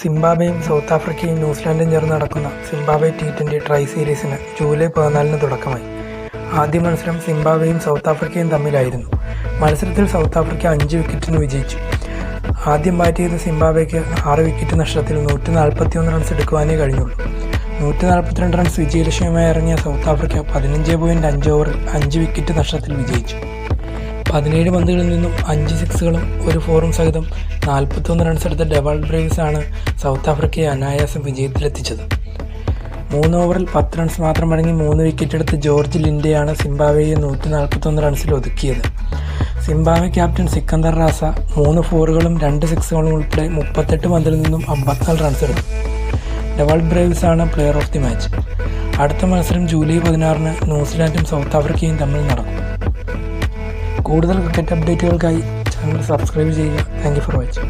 സിംബാബ്വേയും south ആഫ്രിക്കയും ന്യൂസിലാൻഡും ചേർന്ന് നടക്കുന്ന Zimbabwe T20 try സീരീസിന് July 14 തുടക്കമായി. ആദ്യ മത്സരം സിംബാബ്വേയും സൗത്ത് ആഫ്രിക്കയും തമ്മിലായിരുന്നു. മത്സരത്തിൽ സൗത്ത് ആഫ്രിക്ക 5 വിക്കറ്റിന് വിജയിച്ചു. ആദ്യം ബാറ്റ് ചെയ്ത സിംബാബ്വേക്ക് 6 വിക്കറ്റ് നഷ്ടത്തിൽ 141 റൺസ് എടുക്കുവാനേ കഴിഞ്ഞുള്ളൂ. 142 റൺസ് വിജയലക്ഷ്യമായി ഇറങ്ങിയ സൗത്ത് ആഫ്രിക്ക 15.5 ഓവറിൽ 5 വിക്കറ്റ് നഷ്ടത്തിൽ വിജയിച്ചു. 17 പന്തുകളിൽ നിന്നും 5 സിക്സുകളും 1 ഫോറും സഹിതം 41 റൺസ് എടുത്ത ഡെവാൾഡ് ബ്രേവ്സ് ആണ് സൗത്ത് ആഫ്രിക്കയെ അനായാസം വിജയത്തിലെത്തിച്ചത്. 3 ഓവറിൽ 10 റൺസ് മാത്രം അടങ്ങി 3 വിക്കറ്റ് എടുത്ത് ജോർജ് ലിൻഡെയാണ് സിംബാബ്വേയെ 141 റൺസിൽ ഒതുക്കിയത്. സിംബാബ്വെ ക്യാപ്റ്റൻ സിക്കന്ദർ റാസ 3 ഫോറുകളും 2 സിക്സുകളും ഉൾപ്പെടെ 38 പന്തിൽ നിന്നും 54 റൺസ് എടുത്തു. ഡെവാൾഡ് ബ്രേവ്സ് ആണ് പ്ലെയർ ഓഫ് ദി മാച്ച്. അടുത്ത മത്സരം ജൂലൈ 16 ന്യൂസിലാൻഡും സൗത്ത് ആഫ്രിക്കയും തമ്മിൽ നടക്കും. കൂടുതൽ ക്രിക്കറ്റ് അപ്ഡേറ്റുകൾക്കായി ചാനൽ സബ്സ്ക്രൈബ് ചെയ്യുക. Thank you for watching.